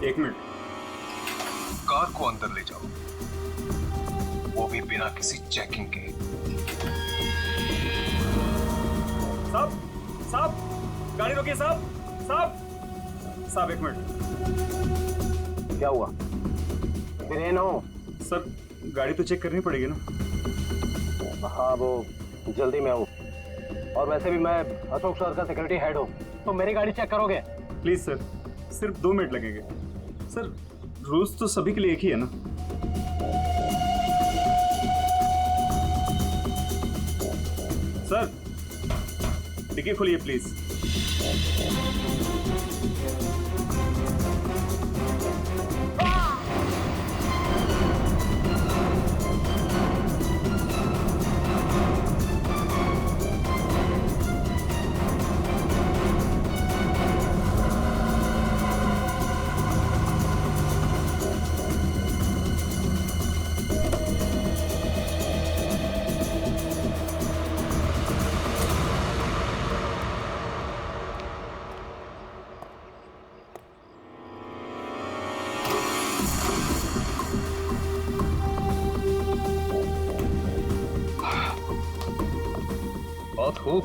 एक minute. Car को अंदर ले जाओ, वो भी बिना किसी चेकिंग के। साहब, साहब, गाड़ी रोकिए साहब, साहब, साहब एक मिनट। क्या हुआ? वीरेन हो? सर गाड़ी तो चेक करनी पड़ेगी ना। हाँ वो जल्दी में हूँ, और वैसे भी मैं अशोक सर का सिक्योरिटी हेड हूँ, तो मेरी गाड़ी चेक करोगे? प्लीज सर, सिर्फ 2 मिनट लगेंगे। सर रूल्स तो सभी के लिए एक ही है ना। सर डिक्की खोलिए प्लीज। बहुत खूब,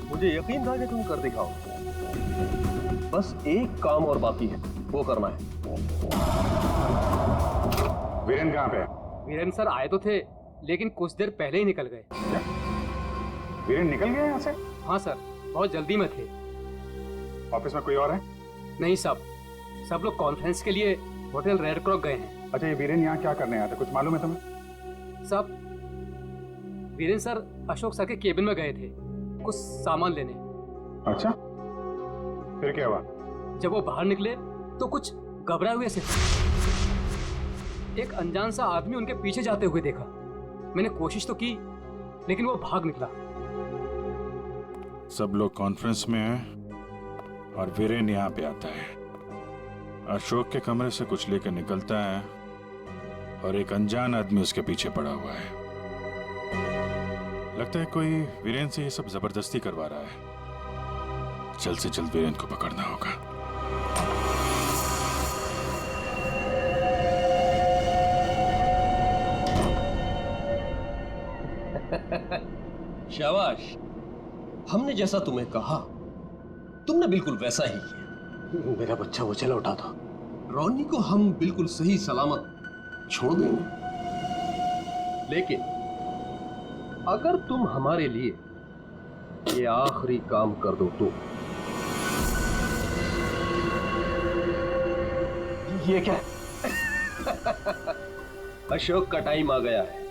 मुझे यकीन था कि तुम कर दिखाओ। बस एक काम और बाकी है, वो करना है। वीरेन कहाँ पे है? वीरेन सर आए तो थे, लेकिन कुछ देर पहले ही निकल गए। क्या वीरेन निकल गया यहाँ से? हाँ सर, बहुत जल्दी में थे। ऑफिस में कोई और है? नहीं साहब, सब लोग कॉन्फ्रेंस के लिए होटल रेड क्रॉक गए हैं। अच्छा, ये वीरेन यहाँ क्या करने आया था, कुछ मालूम है तुम्हें? साहब वीरेन सर अशोक सर के केबिन में गए थे कुछ सामान लेने। अच्छा, फिर क्या हुआ? जब वो बाहर निकले तो कुछ घबराए हुए से एक अनजान सा आदमी उनके पीछे जाते हुए देखा। मैंने कोशिश तो की, लेकिन वो भाग निकला। सब लोग कॉन्फ्रेंस में हैं और वीरेन यहाँ पे आता है। अशोक के कमरे से कुछ लेकर निकलता है और एक अनजान आदमी उसके पीछे पड़ा हुआ है। लगता है कोई वीरेन से ये सब जबरदस्ती करवा रहा है। जल्द से जल्द वीरेन को पकड़ना होगा। शाबाश, हमने जैसा तुम्हें कहा तुमने बिल्कुल वैसा ही किया। मेरा बच्चा मुझे लौटा दो। रोनी को हम बिल्कुल सही सलामत छोड़ देंगे, लेकिन अगर तुम हमारे लिए ये आखिरी काम कर दो तो। ये क्या? अशोक का टाइम आ गया है।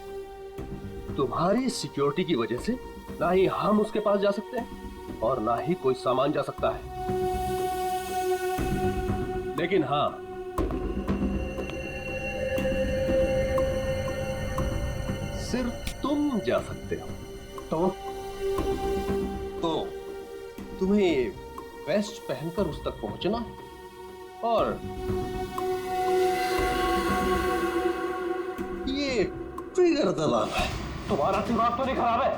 तुम्हारी सिक्योरिटी की वजह से ना ही हम उसके पास जा सकते हैं और ना ही कोई सामान जा सकता है। लेकिन हां, सिर्फ तुम जा सकते हो। तो तुम्हें वेस्ट पहनकर उस तक पहुंचना और ये ट्रिगर दबाना है। तुम्हारा दिमाग तो नहीं खराब है?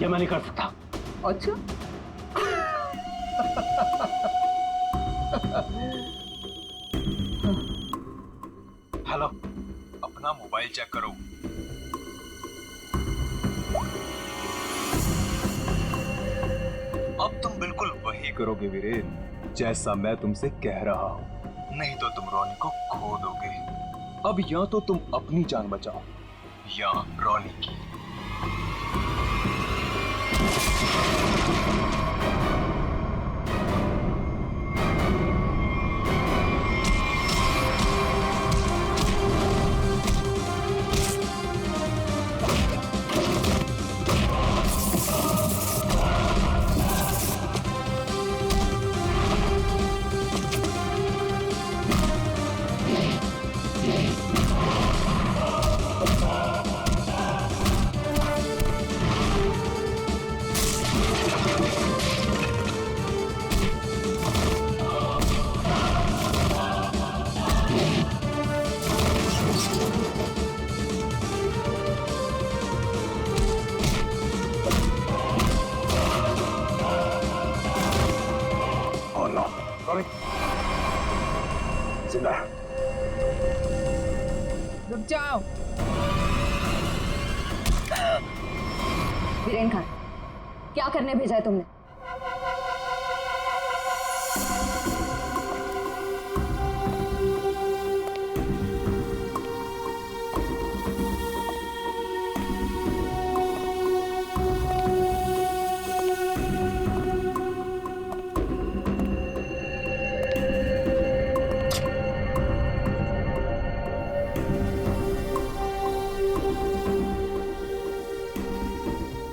ये मैं नहीं कर सकता। अच्छा हेलो, अपना मोबाइल चेक करो। अब तुम बिल्कुल वही करोगे वीरेन, जैसा मैं तुमसे कह रहा हूं। नहीं तो तुम रोनी को खो दोगे। अब या तो तुम अपनी जान बचाओ या रोनी की। सॉरी। जिंदा है। रुक जाओ। वीरेन खान, क्या करने भेजा है तुमने?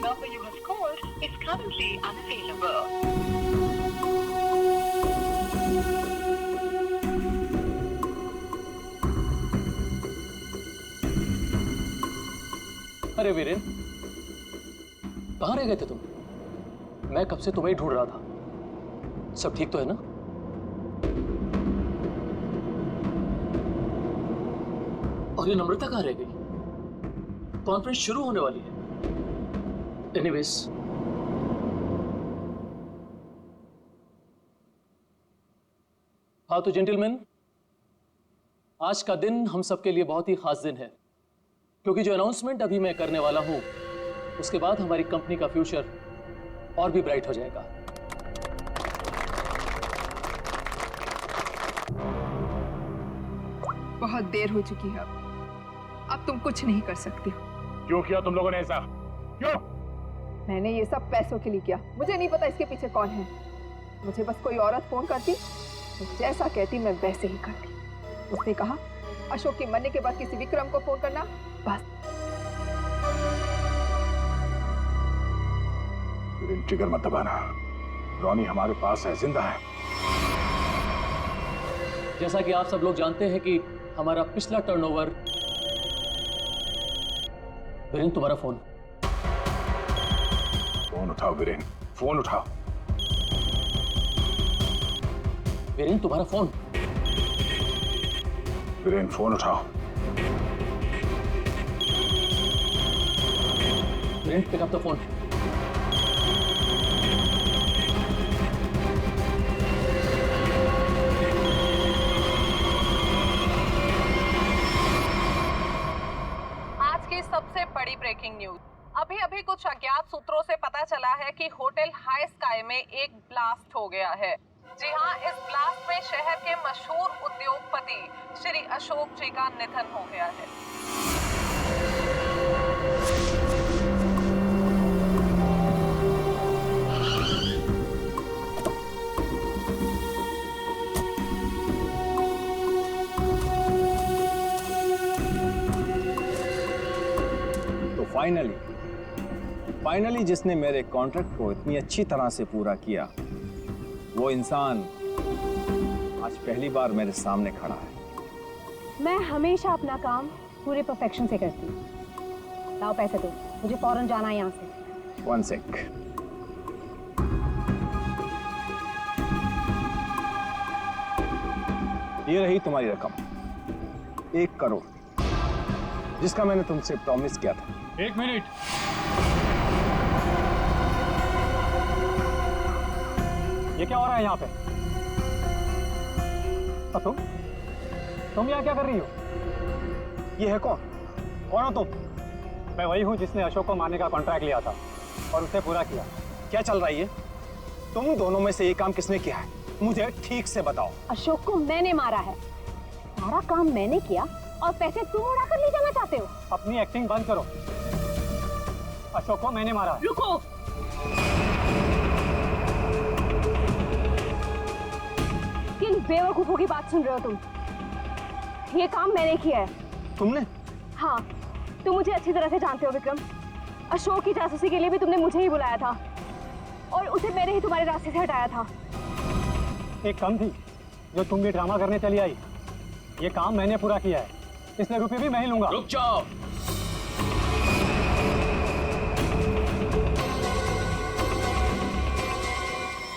Number you have called is currently unavailable. अरे वीरेन, कहाँ रह गए थे तुम? मैं कब से तुम्हें ही ढूंढ रहा था। सब ठीक तो है ना? और ये नम्रता कहाँ रह गई? कॉन्फ्रेंस शुरू होने वाली है। एनीवेज, हाँ तो जेंटलमैन, आज का दिन हम सबके लिए बहुत ही खास दिन है, क्योंकि जो अनाउंसमेंट अभी मैं करने वाला हूं उसके बाद हमारी कंपनी का फ्यूचर और भी ब्राइट हो जाएगा। बहुत देर हो चुकी है, अब तुम कुछ नहीं कर सकती हो। क्यों किया तुम लोगों ने ऐसा? क्यों? मैंने ये सब पैसों के लिए किया। मुझे नहीं पता इसके पीछे कौन है। मुझे बस कोई औरत फोन करती तो जैसा कहती मैं वैसे ही करती। उसने कहा अशोक के मरने के बाद किसी विक्रम को फोन करना, बस। ट्रिगर मत दबाना। रोनी हमारे पास है, जिंदा है। जैसा कि आप सब लोग जानते हैं कि हमारा पिछला टर्नओवर। वीरेन, तुम्हारा फोन। फोन उठाओ वीरेन, फोन उठाओ। वीरेन, तुम्हारा फोन। वीरेन, फोन उठाओ। Viren, pick up the phone. आज की सबसे बड़ी ब्रेकिंग न्यूज। अभी अभी कुछ अज्ञात सूत्रों से पता चला है कि होटल हाई स्काई में एक ब्लास्ट हो गया है। जी हाँ, इस ब्लास्ट में शहर के मशहूर उद्योगपति श्री अशोक जी का निधन हो गया है। तो फाइनली जिसने मेरे कॉन्ट्रैक्ट को इतनी अच्छी तरह से पूरा किया, वो इंसान आज पहली बार मेरे सामने खड़ा है। मैं हमेशा अपना काम पूरे परफेक्शन से करती हूँ। लाओ पैसे दो, मुझे फौरन जाना है यहाँ से। One sec. ये रही तुम्हारी रकम, 1 करोड़, जिसका मैंने तुमसे प्रॉमिस किया था। 1 मिनट। ये क्या हो रहा है यहाँ पे? तुम यहाँ क्या कर रही हो? ये है कौन? कौन हो तुम? मैं वही हूँ जिसने अशोक को मारने का कॉन्ट्रैक्ट लिया था और उसे पूरा किया। क्या चल रहा है ये? तुम दोनों में से ये काम किसने किया है? मुझे ठीक से बताओ। अशोक को मैंने मारा है, सारा काम मैंने किया और पैसे तुम उड़ा कर ले जाना चाहते हो। अपनी एक्टिंग बंद करो। अशोक को मैंने मारा। रुको, किन बेवकूफों की बात सुन रहे हो तुम? ये काम मैंने किया है। तुमने? हाँ, तुम मुझे अच्छी तरह से जानते हो विक्रम। अशोक की जासूसी के लिए भी तुमने मुझे ही बुलाया था और उसे मैंने ही तुम्हारे रास्ते से हटाया था। एक कम थी जो तुम भी ड्रामा करने चली आई। ये काम मैंने पूरा किया है, इसलिए रुपये भी मैं ही लूंगा। रुक जाओ।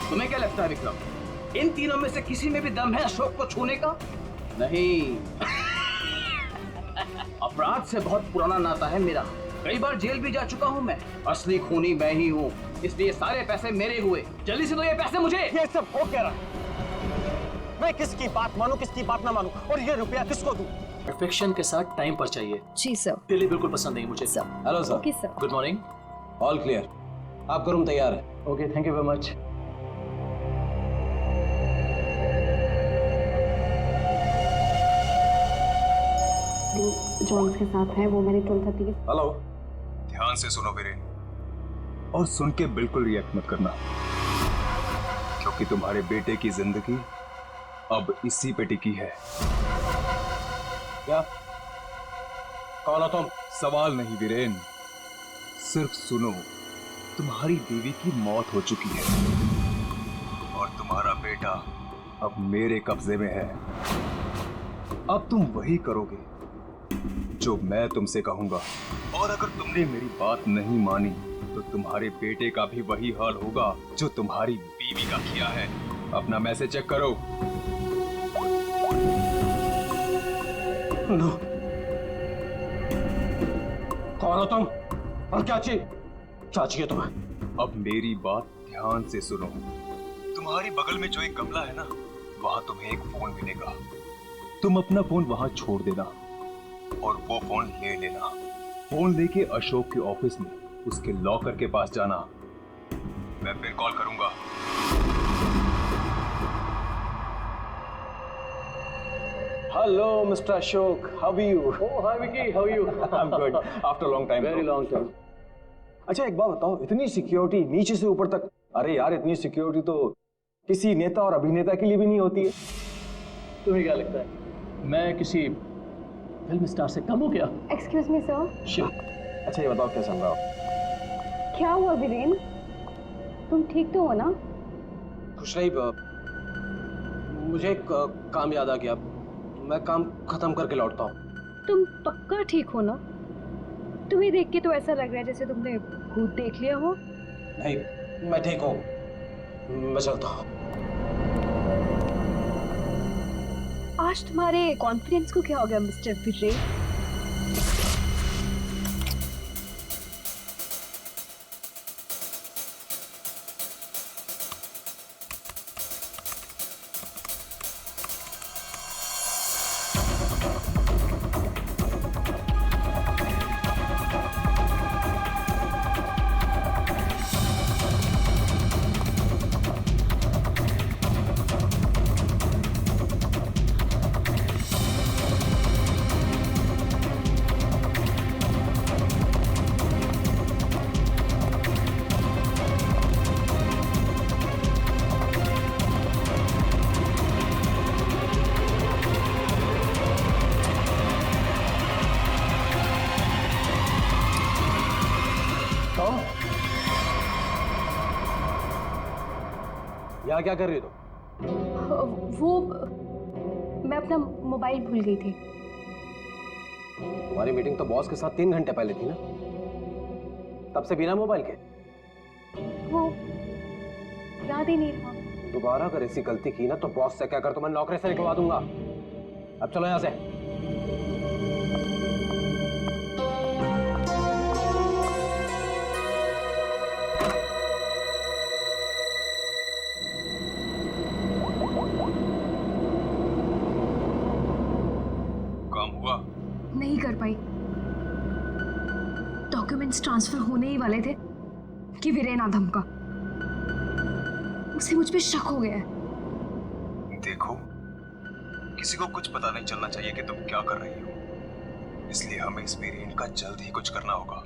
तुम्हें क्या लगता है विक्रम, इन तीनों में से किसी में भी दम है अशोक को छूने का? नहीं। अपराध से बहुत पुराना नाता है मेरा, कई बार जेल भी जा चुका हूँ मैं। असली खूनी मैं ही हूँ, इसलिए सारे पैसे मेरे हुए। जल्दी से दो ये पैसे मुझे। ये सब हो क्या रहा है? मैं किसकी बात मानूं, किसकी बात ना मानूं, और ये रुपया किसको दूं? परफेक्शन के साथ टाइम पर चाहिए। जी सर। डिले बिल्कुल पसंद नहीं मुझे। Hello sir. Okay sir. Good morning. All clear, आपका रूम तैयार है। Okay, thank you very much. जो इसके साथ है वो मेरी 12:30 के। हेलो। ध्यान से सुनो वीरेन, और सुन के बिल्कुल रिएक्ट मत करना, क्योंकि तुम्हारे बेटे की जिंदगी अब इसी पे टिकी है। क्या? कौन हो तुम? सवाल नहीं वीरेन, सिर्फ सुनो। तुम्हारी बीवी की मौत हो चुकी है और तुम्हारा बेटा अब मेरे कब्जे में है। अब तुम वही करोगे जो मैं तुमसे कहूंगा, और अगर तुमने मेरी बात नहीं मानी तो तुम्हारे बेटे का भी वही हाल होगा जो तुम्हारी बीवी का किया है। अपना मैसेज चेक करो। नो। कौन हो तुम और क्या चाहिए तुम्हें? अब मेरी बात ध्यान से सुनो। तुम्हारी बगल में जो एक गमला है ना, वहां तुम्हें एक फोन मिलेगा। तुम अपना फोन वहां छोड़ देना और वो फोन ले लेना। फोन लेके अशोक के ऑफिस में उसके लॉकर के पास जाना। मैं फिर कॉल करूंगा। Hello mister Ashok, how are you? Oh hi Vicky, how are you? I am good after long time. Very long time. अच्छा एक बात बताओ, इतनी सिक्योरिटी नीचे से ऊपर तक, अरे यार इतनी सिक्योरिटी तो किसी नेता और अभिनेता के लिए भी नहीं होती है। तुम्हें क्या लगता है मैं किसी फिल्म स्टार से कम हूँ क्या? Excuse me sir. अच्छा ये बताओ क्या चल रहा हो? क्या हुआ वीरेन? तुम ठीक तो हो ना? कुछ नहीं, मुझे एक काम याद आ गया, मैं काम खत्म करके लौटता हूँ। तुम पक्का ठीक हो ना? तुम्हें देख के तो ऐसा लग रहा है जैसे तुमने भूत देख लिया हो। नहीं, मैं ठीक हूँ, मैं चलता हूँ। आज तुम्हारे कॉन्फिडेंस को क्या हो गया मिस्टर वीरेन? यहाँ क्या कर रही हो तुम? वो मैं अपना मोबाइल भूल गई थी। तुम्हारी मीटिंग तो बॉस के साथ 3 घंटे पहले थी ना, तब से बिना मोबाइल के? वो याद ही नहीं था। दोबारा अगर ऐसी गलती की ना तो बॉस से कहकर तो मैं नौकरी से निकलवा दूंगा। अब चलो यहाँ से। नहीं कर पाई। डॉक्यूमेंट्स ट्रांसफर होने ही वाले थे कि वीरेन आ धमका। उसे मुझ पे शक हो गया है। देखो, किसी को कुछ पता नहीं चलना चाहिए कि तुम क्या कर रही हो, इसलिए हमें इस वीरेन का जल्द ही कुछ करना होगा।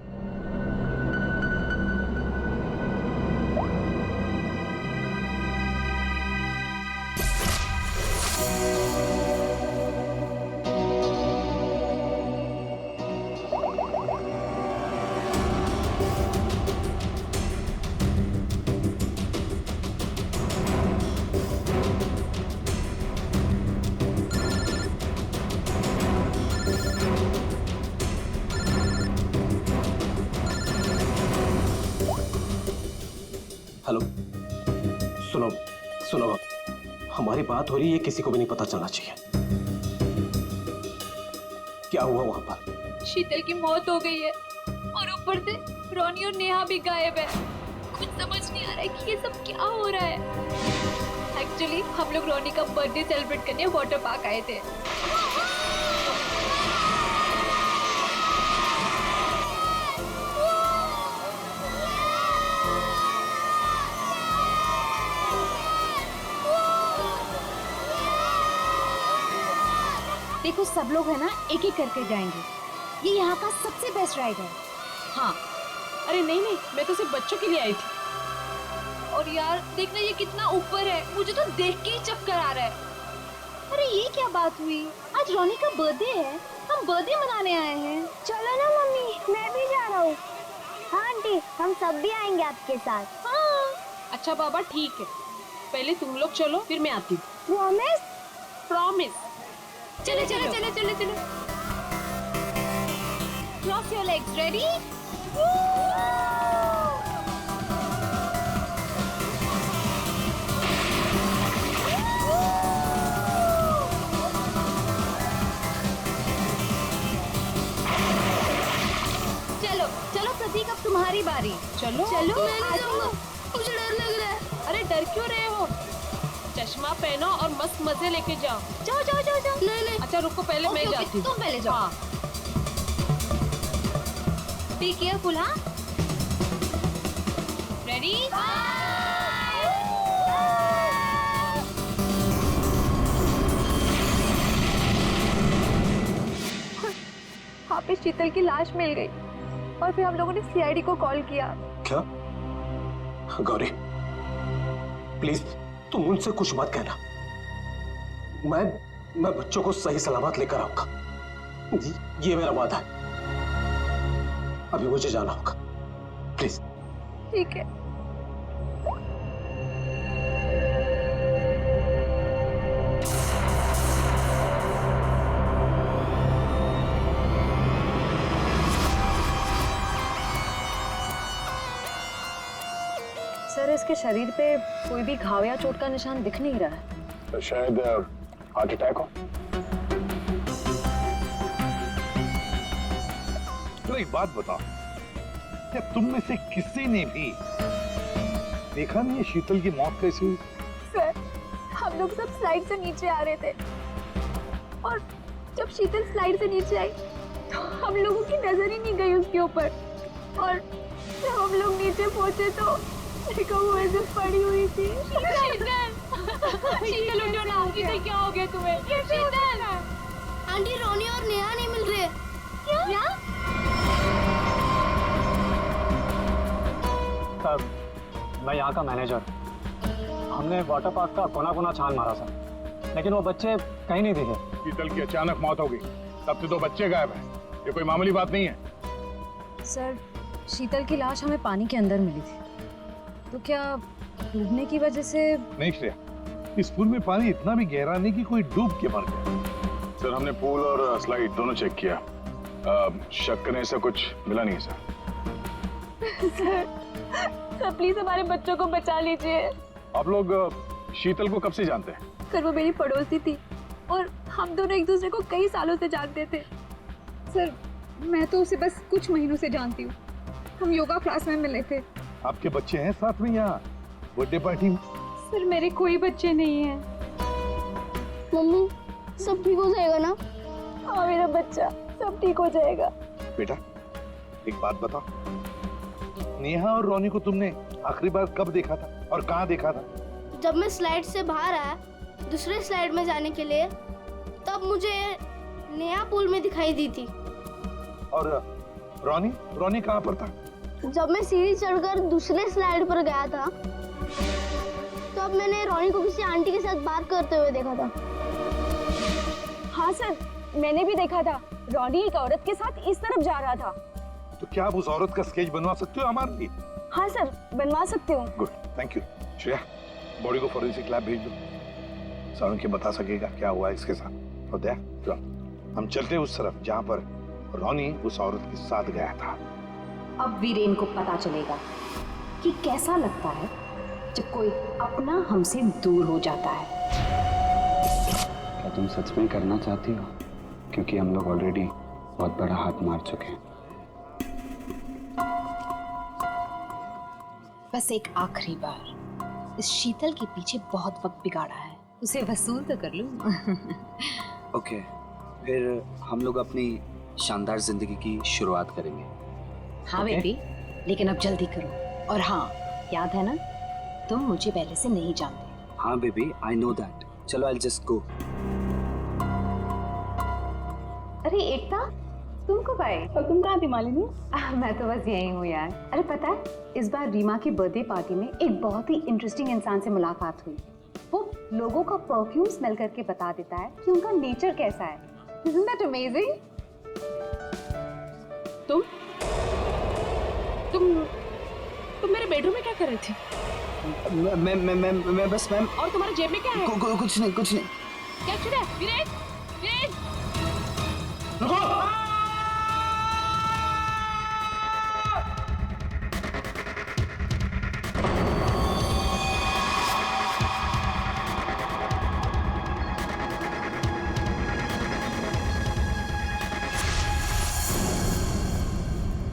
हेलो, सुनो सुनो, हमारी बात हो रही है, किसी को भी नहीं पता चलना चाहिए। क्या हुआ वहां पर? शीतल की मौत हो गई है और ऊपर से रोनी और नेहा भी गायब है। कुछ समझ नहीं आ रहा है कि ये सब क्या हो रहा है। एक्चुअली हम लोग रोनी का बर्थडे सेलिब्रेट करने वाटर पार्क आए थे। देखो सब लोग है ना एक एक करके जाएंगे। ये यहाँ का सबसे बेस्ट राइड है। हाँ, अरे नहीं नहीं, मैं तो सिर्फ बच्चों के लिए आई थी। और यार देखना ये कितना ऊपर है, मुझे तो देख के ही चक्कर आ रहा है। अरे ये क्या बात हुई? आज रोनी का बर्थडे है, हम बर्थडे मनाने आए हैं। चलो ना मम्मी, मैं भी जा रहा हूँ। हाँ आंटी, हम सब भी आएंगे आपके साथ। हाँ अच्छा बाबा ठीक है, पहले तुम लोग चलो फिर मैं आती हूँ। प्रॉमिस? प्रॉमिस। चलो चलो चलो चलो चलो। Cross your legs, ready? चलो चलो प्रतीक, अब तुम्हारी बारी। चलो चलो मैं नहीं जाऊंगा, मुझे डर लग रहा है। अरे डर क्यों रहे हो? चश्मा पहनो और मस्त मजे लेके जाओ। जाओ जाओ जाओ जाओ। नहीं नहीं, अच्छा रुको, पहले मैं जाती हूँ। तुम पहले जाओ। हाँ। बी केयरफुल, हाँ? रेडी? वहाँ पे शीतल की लाश मिल गई और फिर हम लोगों ने सीआईडी को कॉल किया। क्या? गौरी प्लीज तुम उनसे कुछ मत कहना। मैं बच्चों को सही सलामत लेकर आऊंगा, ये मेरा वादा है। अभी मुझे जाना होगा, प्लीज। ठीक है। सर इसके शरीर पे कोई भी घाव या चोट का निशान दिख नहीं रहा है। तो शायद हार्ट अटैक हो। तो एक बात बताओ, क्या तुम में से किसी ने भी देखा नहीं है शीतल की मौत कैसी हुई? सर हम लोग सब स्लाइड से नीचे आ रहे थे और जब शीतल स्लाइड से नीचे आई तो हम लोगों की नजर ही नहीं गई उसके ऊपर, और जब हम लोग नीचे पहुंचे तो देखो वो ऐसे पड़ी हुई थी। शीतल उठो ना, शीतल क्या हो गया तुम्हें? शीतल आंटी, रोनी और नेहा नहीं मिल रहे। क्या? सर मैं यहाँ का मैनेजर। हमने वाटर पार्क का कोना कोना छान मारा सर, लेकिन वो बच्चे कहीं नहीं दिखे। शीतल की अचानक मौत हो गई, तब से 2 बच्चे गायब हैं। ये कोई मामूली बात नहीं है। सर शीतल की लाश हमें पानी के अंदर मिली थी, तो क्या डूबने की वजह से? नहीं श्रेया, इस पूल में पानी इतना भी गहरा नहीं कि कोई डूब के मर गया। सर हमने पूल और स्लाइड दोनों चेक किया, शक करने से कुछ मिला नहीं सर। सर प्लीज हमारे बच्चों को बचा लीजिए। आप लोग शीतल को कब से जानते हैं? सर वो मेरी पड़ोसी थी और हम दोनों एक दूसरे को कई सालों से जानते थे। सर मैं तो उसे बस कुछ महीनों से जानती हूँ, हम योगा क्लास में मिले थे। आपके बच्चे हैं साथ में यहाँ बर्थडे पार्टी में? सर मेरे कोई बच्चे नहीं हैं। मम्मी सब ठीक हो जाएगा ना? हाँ मेरा बच्चा, सब ठीक हो जाएगा। बेटा एक बात बताओ, नेहा और रोनी को तुमने आखिरी बार कब देखा था और कहाँ देखा था? जब मैं स्लाइड से बाहर आया दूसरे स्लाइड में जाने के लिए, तब मुझे नेहा पूल में दिखाई दी थी। और रोनी कहाँ पर था? जब मैं सीढ़ी चढ़कर दूसरे स्लाइड पर गया था, तब मैंने रोनी को किसी आंटी के साथ बात करते हुए देखा था। हाँ सर मैंने भी देखा था, रोनी एक औरत के साथ इस तरफ जा रहा था। तो क्या आप उस औरत का स्केच बनवा सकते हो हमारे लिए? हाँ सर बनवा सकते हो। Good, thank you. Shreya body को फॉरेंसिक लैब भेज दो, सारुण के बता सकेगा क्या हुआ इसके साथ। और दया हम चलते उस तरफ जहाँ पर रोनी उस औरत के साथ गया था। अब वीरेन को पता चलेगा कि कैसा लगता है जब कोई अपना हमसे दूर हो जाता है। क्या तुम सच में करना चाहती हो? क्योंकि हम लोग ऑलरेडी बहुत बड़ा हाथ मार चुके हैं। बस एक आखिरी बार, इस शीतल के पीछे बहुत वक्त बिगाड़ा है, उसे वसूल तो कर लूं। ओके, फिर हम लोग अपनी शानदार जिंदगी की शुरुआत करेंगे। हाँ बेबी, लेकिन अब जल्दी करो। और हाँ, याद है ना, तुम मुझे पहले से नहीं जानते। हाँ बेबी, आई नो दैट। चलो, आई जस्ट गो। अरे एकता, तुम कब आए? और तुम कहाँ थी मालिनी? मैं तो बस यही हूँ यार। अरे पता है, इस बार रीमा की बर्थडे पार्टी में एक बहुत ही इंटरेस्टिंग इंसान से मुलाकात हुई। वो लोगों का परफ्यूम स्मेल करके बता देता है कि उनका नेचर कैसा है। Isn't that amazing? तुम मेरे बेडरूम में क्या कर रही थी? मैं बस मैम। और तुम्हारे जेब में क्या है? कुछ नहीं। क्या छुड़ा? वीरेन, वीरेन!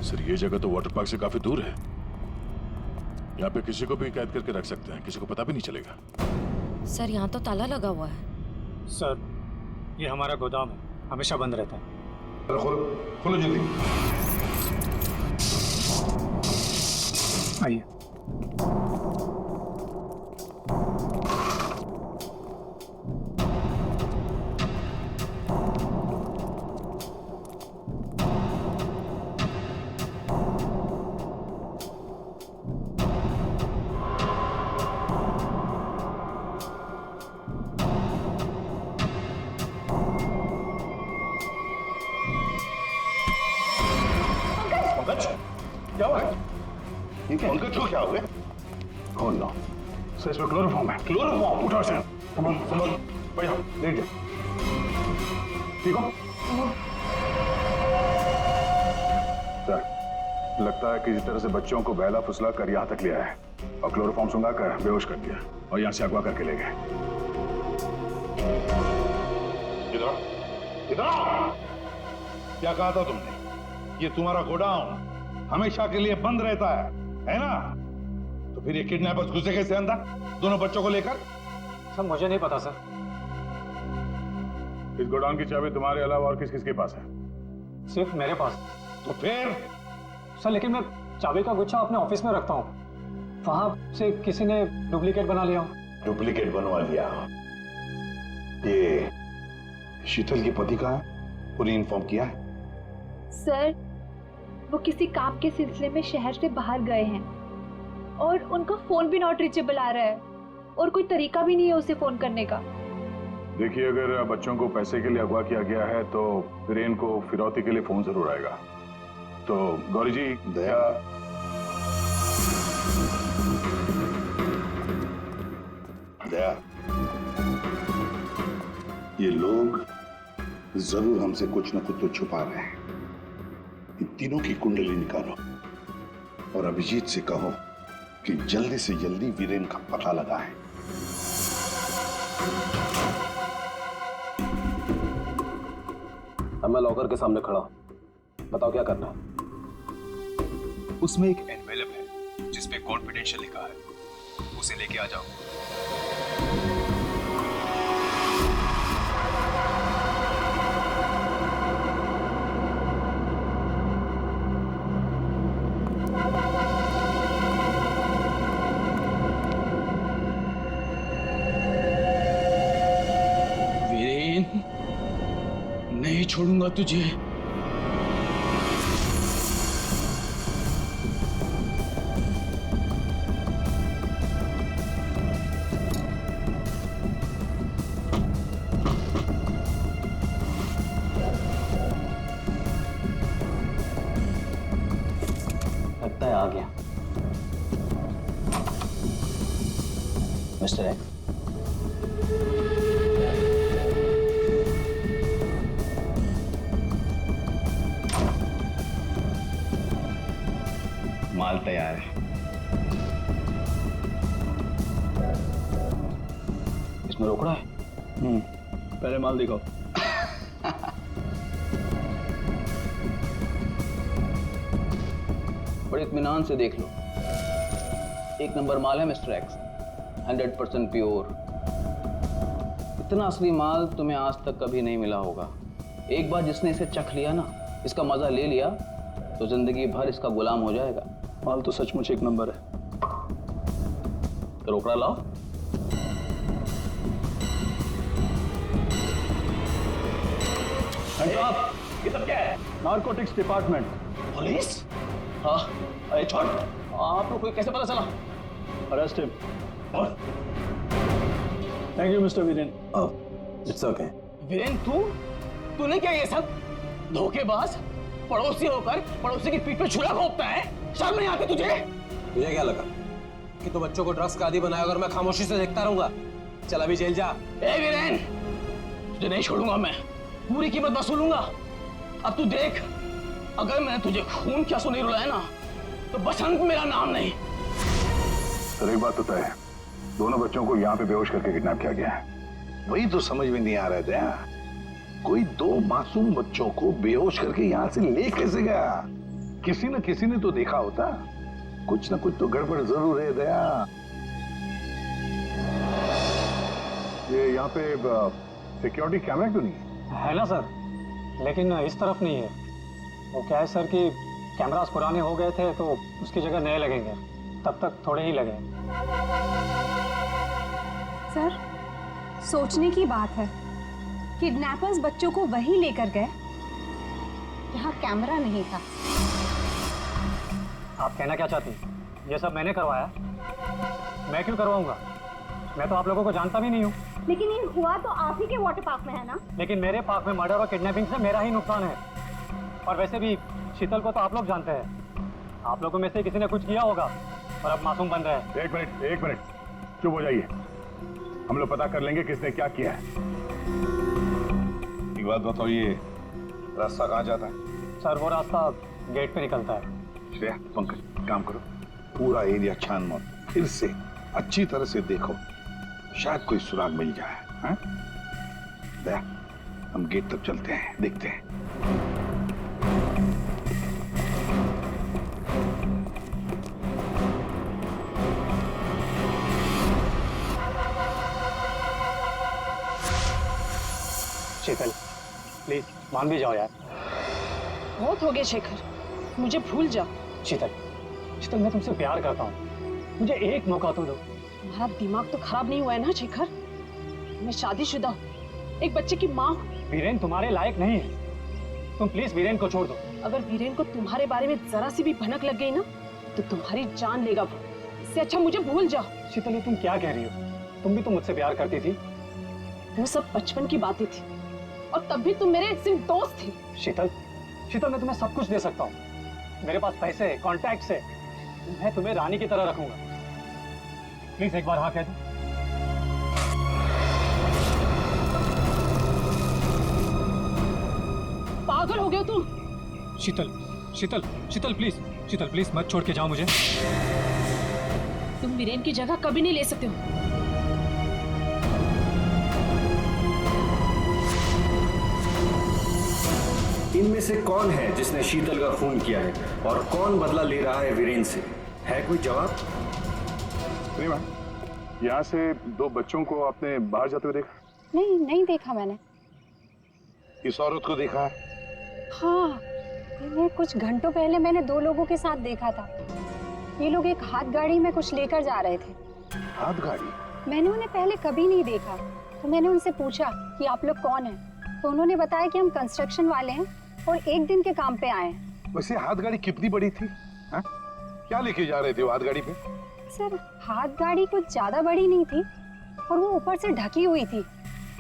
सर, ये जगह तो वाटर पार्क से काफी दूर है। यहाँ पे किसी को भी कैद करके रख सकते हैं, किसी को पता भी नहीं चलेगा। सर, यहाँ तो ताला लगा हुआ है। सर, ये हमारा गोदाम है, हमेशा बंद रहता है। खोलो जल्दी। आइए। क्या हुआ? पंकज को क्या हुआ? खोल लो। सर, इसमें क्लोरोफॉर्म है। क्लोरोफॉर्म? उठो इसे। संभल, बैठ जाओ, लेट जाओ। ठीक हो? सर, लगता है किसी तरह से बच्चों को बहला फुसला कर यहाँ तक ले आया और क्लोरोफॉर्म सुंघा कर बेहोश कर दिया और यहाँ से अगवा करके ले गए। इधर आओ। क्या कहा था तुमने? ये तुम्हारा गोडाउन हमेशा के लिए बंद रहता है ना? तो फिर ये किडनैपर्स घुसे कैसे अंदर दोनों बच्चों को लेकर? सर, मुझे नहीं पता सर। इस गोडाउन की चाबी तुम्हारे अलावा और किस किस के पास है? सिर्फ मेरे पास। तो फिर? सर, लेकिन मैं चाबी का गुच्छा अपने ऑफिस में रखता हूँ, वहां से किसी ने डुप्लीकेट बना लिया। डुप्लीकेट बनवा लिया? ये शीतल के पति का है? पूरी इन्फॉर्म किया है? सर, वो किसी काम के सिलसिले में शहर से बाहर गए हैं और उनका फोन भी नॉट रीचेबल आ रहा है और कोई तरीका भी नहीं है उसे फोन करने का। देखिए, अगर बच्चों को पैसे के लिए अगवा किया गया है तो वीरेन को फिरौती के लिए फोन जरूर आएगा। तो गौरी जी, दया ये लोग जरूर हमसे कुछ न कुछ तो छुपा रहे हैं। इन तीनों की कुंडली निकालो और अभिजीत से कहो कि जल्दी से जल्दी वीरेन का पता लगाएं। अब मैं लॉकर के सामने खड़ा हूं। बताओ क्या करना है? उसमें एक एनवेलप है जिसपे कॉन्फिडेंशियल लिखा है, उसे लेके आ जाओ। नहीं छोड़ूंगा तुझे। लगता है आ गया मिस्टर एक्स। माल तैयार है। इसमें रोकड़ा है? पहले माल दिखाओ। बड़े इत्मीनान से देख लो। एक नंबर माल है मिस्टर एक्स, 100% प्योर। इतना असली माल तुम्हें आज तक कभी नहीं मिला होगा। एक बार जिसने इसे चख लिया ना, इसका मजा ले लिया, तो जिंदगी भर इसका गुलाम हो जाएगा। माल तो सचमुच एक नंबर है। रोकड़ा लाओ। आप ये सब क्या है? Narcotics department. पुलिस? हाँ, अरे छोड़। आप लोग को कैसे पता चला? Arrest him. Thank you mister Viren. It's okay. Viren, तूने क्या ये सब? धोखेबाज, पड़ोसी होकर पड़ोसी की पीठ पे छुरा घोंपता है। शर्म नहीं आती तुझे? तुझे क्या लगा कि तू बच्चों को ड्रग्स का आदी बनाया और मैं खामोशी से देखता रहूंगा? चल अभी जेल जा। ए वीरेन, तुझे नहीं छोड़ूंगा मैं, पूरी कीमत वसूलूंगा। अब तू देख, अगर मैंने तुझे खून क्या नहीं रुलाया ना, तो बसंत मेरा नाम नहीं। सर एक बात तो तय है, दोनों बच्चों को यहाँ पे बेहोश करके किडनैप किया गया है। वही तो समझ में नहीं आ रहा था, कोई दो मासूम बच्चों को बेहोश करके यहाँ से ले कैसे गया? किसी न किसी ने तो देखा होता। कुछ न कुछ तो गड़बड़ जरूर है दया। ये यहाँ पे सिक्योरिटी कैमरा क्यों नहीं है ना सर, लेकिन इस तरफ नहीं है। वो क्या है सर कि कैमरास पुराने हो गए थे तो उसकी जगह नए लगेंगे, तब तक थोड़े ही लगे। सर, सोचने की बात है, किडनैपर्स बच्चों को वहीं लेकर गए, यहाँ कैमरा नहीं था। आप कहना क्या चाहती? ये सब मैंने करवाया? मैं क्यों करवाऊंगा? मैं तो आप लोगों को जानता भी नहीं हूँ। लेकिन ये हुआ तो आप ही के वाटर पार्क में है ना? लेकिन मेरे पार्क में मर्डर और किडनैपिंग से मेरा ही नुकसान है। और वैसे भी शीतल को तो आप लोग जानते हैं। आप लोगों में से किसी ने कुछ किया होगा और अब मासूम बन रहे हैं। एक मिनट चुप हो जाइए, हम लोग पता कर लेंगे किसने क्या किया है। एक बात बताओ, ये रास्ता कहाँ जाता है? सर वो रास्ता गेट पे निकलता है। श्रेया, पंकज काम करो, पूरा एरिया छान मत, फिर से अच्छी तरह से देखो, शायद कोई सुराग मिल जाए। हाँ? दया, हम गेट तक चलते हैं, देखते हैं। शीतल, प्लीज मान भी जाओ यार। बहुत हो गया शेखर, मुझे भूल जा। शीतल, मैं तुमसे प्यार करता हूँ, मुझे एक मौका तो दो। तुम्हारा दिमाग तो खराब नहीं हुआ है ना शेखर? मैं शादीशुदा हूँ, एक बच्चे की माँ हूँ। वीरेन तुम्हारे लायक नहीं है, तुम प्लीज वीरेन को छोड़ दो। अगर वीरेन को तुम्हारे बारे में जरा सी भी भनक लग गई ना, तो तुम्हारी जान लेगा वो। इससे अच्छा मुझे भूल जाओ। शीतल, ये तुम क्या कह रही हो? तुम भी तो मुझसे प्यार करती थी। वो सब बचपन की बातें थी, और तब भी तुम मेरे सिर्फ दोस्त थे। शीतल, मैं तुम्हें सब कुछ दे सकता हूँ, मेरे पास पैसे, कॉन्टैक्ट्स है, मैं तुम्हें रानी की तरह रखूंगा। प्लीज एक बार हाँ कह दो। पागल हो गए हो तुम? शीतल प्लीज मत छोड़ के जाओ मुझे। तुम वीरेन की जगह कभी नहीं ले सकते हो। इनमें से कौन है जिसने शीतल का खून किया है और कौन बदला ले रहा है वीरेन से? है कोई जवाब? यहाँ से दो बच्चों को आपने बाहर जाते हुए देखा? नहीं देखा मैंने। इस औरत को देखा है? हाँ, इन्हें कुछ घंटों पहले मैंने दो लोगों के साथ देखा था। ये लोग एक हाथ गाड़ी में कुछ लेकर जा रहे थे। हाथ गाड़ी? मैंने उन्हें पहले कभी नहीं देखा, तो मैंने उनसे पूछा कि आप लोग कौन हैं, तो उन्होंने बताया कि हम कंस्ट्रक्शन वाले हैं और एक दिन के काम पे आए हैं। वैसे हाथ गाड़ी कितनी बड़ी थी? हा? क्या लेके जा रहे थे वो हाथ गाड़ी पे? सर, हाथ गाड़ी कुछ ज्यादा बड़ी नहीं थी और वो ऊपर से ढकी हुई थी,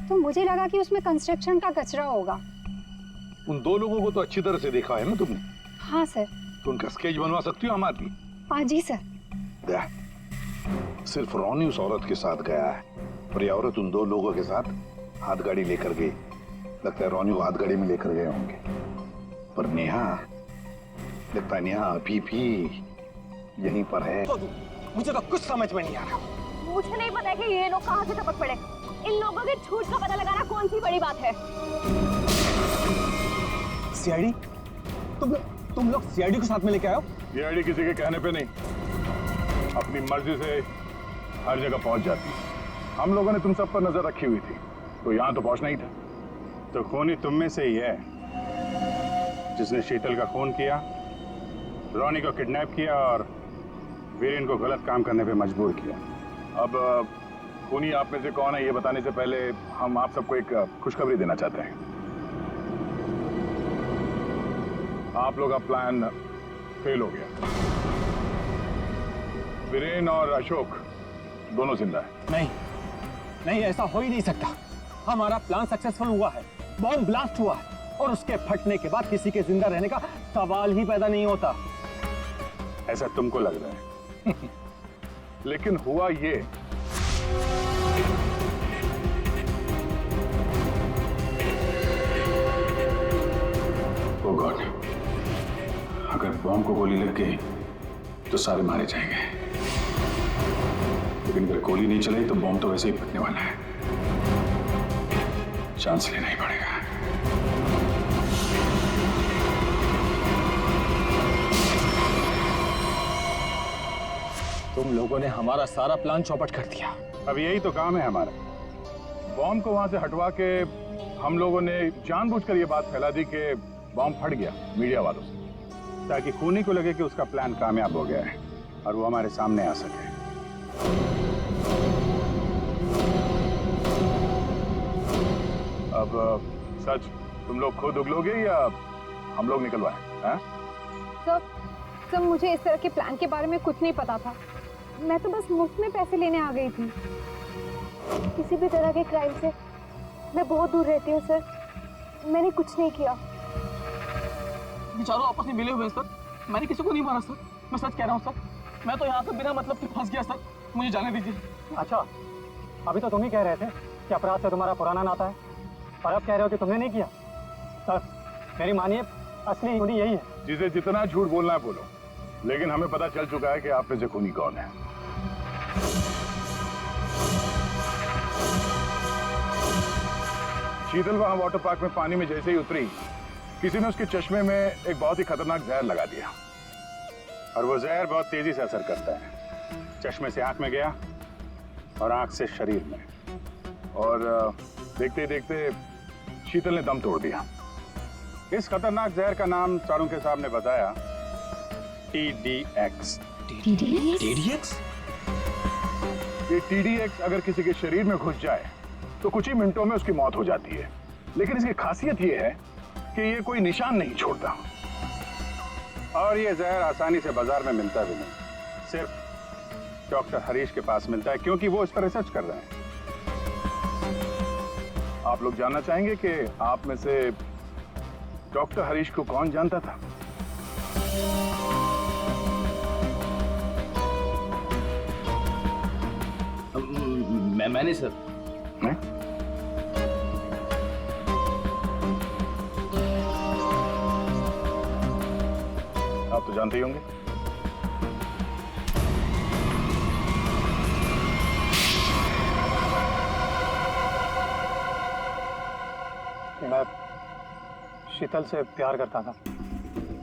तो मुझे लगा कि उसमें कंस्ट्रक्शन का कचरा होगा। उन दो लोगों को तो अच्छी तरह से देखा है ना तुमने? हाँ सर। तो उनका स्केच बनवा सकती हो हमारी? हाँ जी सर। सिर्फ रोनी उस औरत के साथ गया है और ये औरत उन दो लोगों के साथ हाथ गाड़ी लेकर गई। लगता है रोनी को हाथ गाड़ी में लेकर गए होंगे, पर नेहा, लगता है नेहा अभी भी यहीं पर है। मुझे तो कुछ समझ में नहीं आ रहा। मुझे नहीं पता कि ये लोग कहाँ से टपक पड़े। इन लोगों के झूठ का पता लगाना कौन सी बड़ी बात है? सीआईडी? तुम लोग सीआईडी को साथ में लेके आए हो? सीआईडी किसी के कहने पे नहीं, अपनी मर्जी से हर जगह पहुंच जाती है। हम लोगों ने तुम सब पर नजर रखी हुई थी, तो यहाँ तो पहुंचना ही था। तो खूनी तुम में से ही है जिसने शीतल का खून किया, रोनी को किडनैप किया और वीरेन को गलत काम करने पे मजबूर किया। अब खूनी आप में से कौन है ये बताने से पहले हम आप सबको एक खुशखबरी देना चाहते हैं। आप लोग का प्लान फेल हो गया। वीरेन और अशोक दोनों जिंदा है। नहीं नहीं, ऐसा हो ही नहीं सकता। हमारा प्लान सक्सेसफुल हुआ है, बॉम्ब ब्लास्ट हुआ है और उसके फटने के बाद किसी के जिंदा रहने का सवाल ही पैदा नहीं होता। ऐसा तुमको लग रहा है लेकिन हुआ ये, ओ गॉड, अगर बॉम्ब को गोली लग गई तो सारे मारे जाएंगे, लेकिन अगर गोली नहीं चलाई तो बॉम्ब तो वैसे ही फटने वाला है। चांस लेना ही पड़ेगा। तुम लोगों ने हमारा सारा प्लान चौपट कर दिया। अब यही तो काम है हमारा। बॉम्ब को वहां से हटवा के हम लोगों ने जानबूझकर ये बात फैला दी कि बॉम्ब फट गया मीडिया वालों से, ताकि खूनी को लगे कि उसका प्लान कामयाब हो गया है और वो हमारे सामने आ सके। अब सच तुम लोग खुद उगलोगे या हम लोग निकलवाएं? हैं? सर मुझे इस तरह के प्लान के बारे में कुछ नहीं पता था। मैं तो बस मुफ्त में पैसे लेने आ गई थी। किसी भी तरह के क्राइम से मैं बहुत दूर रहती हूँ सर। मैंने कुछ नहीं किया। बेचारों आपस में मिले हुए हैं सर। मैंने किसी को नहीं मारा सर, मैं सच कह रहा हूँ सर। मैं तो यहाँ पे बिना मतलब के फंस गया सर, मुझे जाने दीजिए। अच्छा, अभी तो तुम ही कह रहे थे कि अपराध से तुम्हारा पुराना नाता है और अब कह रहे हो कि तुमने नहीं किया। सर मेरी मानिए, असली खूनी यही है। जिसे जितना झूठ बोलना है बोलो, लेकिन हमें पता चल चुका है कि आप में से खूनी कौन है। शीतल वहां वाटर पार्क में पानी में जैसे ही उतरी, किसी ने उसके चश्मे में एक बहुत ही खतरनाक जहर लगा दिया और वो जहर बहुत तेजी से असर करता है। चश्मे से आंख में गया और आंख से शरीर में, और देखते ही देखते शीतल ने दम तोड़ दिया। इस खतरनाक जहर का नाम चाणक्य साहब ने बताया TDX। TDX? ये TDX अगर किसी के शरीर में घुस जाए तो कुछ ही मिनटों में उसकी मौत हो जाती है, लेकिन इसकी खासियत ये है कि ये कोई निशान नहीं छोड़ता। और ये जहर आसानी से बाजार में मिलता भी नहीं, सिर्फ डॉक्टर हरीश के पास मिलता है, क्योंकि वो इस पर रिसर्च कर रहे हैं। आप लोग जानना चाहेंगे कि आप में से डॉक्टर हरीश को कौन जानता था? मैंने सर। आप तो जानते ही होंगे। मैं शीतल से प्यार करता था,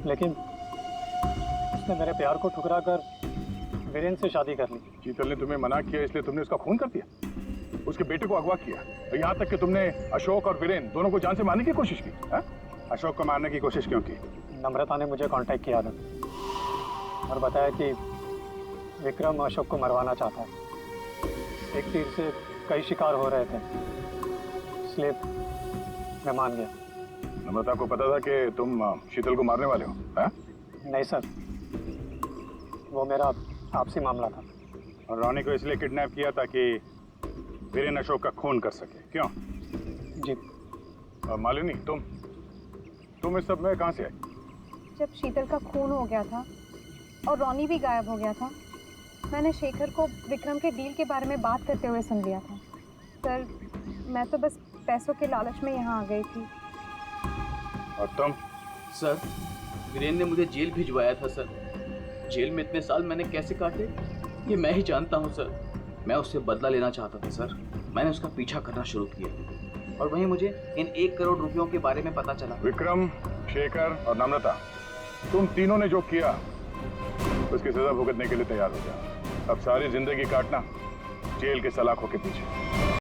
लेकिन उसने मेरे प्यार को ठुकरा कर वीरेन से शादी कर ली। शीतल ने तुम्हें मना किया इसलिए तुमने उसका खून कर दिया, उसके बेटे को अगवा किया, और यहाँ तक कि तुमने अशोक और वीरेन दोनों को जान से मारने की कोशिश की। है? अशोक को मारने की कोशिश क्यों की? नम्रता ने मुझे कांटेक्ट किया था और बताया कि विक्रम अशोक को मरवाना चाहता है। एक तीर से कई शिकार हो रहे थे, इसलिए मैं मान गया। नम्रता को पता था कि तुम शीतल को मारने वाले हो? है? नहीं सर, वो मेरा आपसी मामला था। और रोनी को इसलिए किडनैप किया ताकि वीरेन अशोक का खून कर सके, क्यों? जी। और मालिनी, तुम इस सब में कहाँ से आई? जब शीतल का खून हो गया था और रोनी भी गायब हो गया था, मैंने शेखर को विक्रम के डील के बारे में बात करते हुए सुन लिया था। सर मैं तो बस पैसों के लालच में यहाँ आ गई थी। और तुम? सर वीरेन ने मुझे जेल भिजवाया था सर। जेल में इतने साल मैंने कैसे काटे ये मैं ही जानता हूँ सर। मैं उससे बदला लेना चाहता था सर। मैंने उसका पीछा करना शुरू किया और वहीं मुझे इन 1 करोड़ रुपयों के बारे में पता चला। विक्रम, शेखर और नम्रता, तुम तीनों ने जो किया उसकी सजा भुगतने के लिए तैयार हो जाओ। अब सारी जिंदगी काटना जेल के सलाखों के पीछे।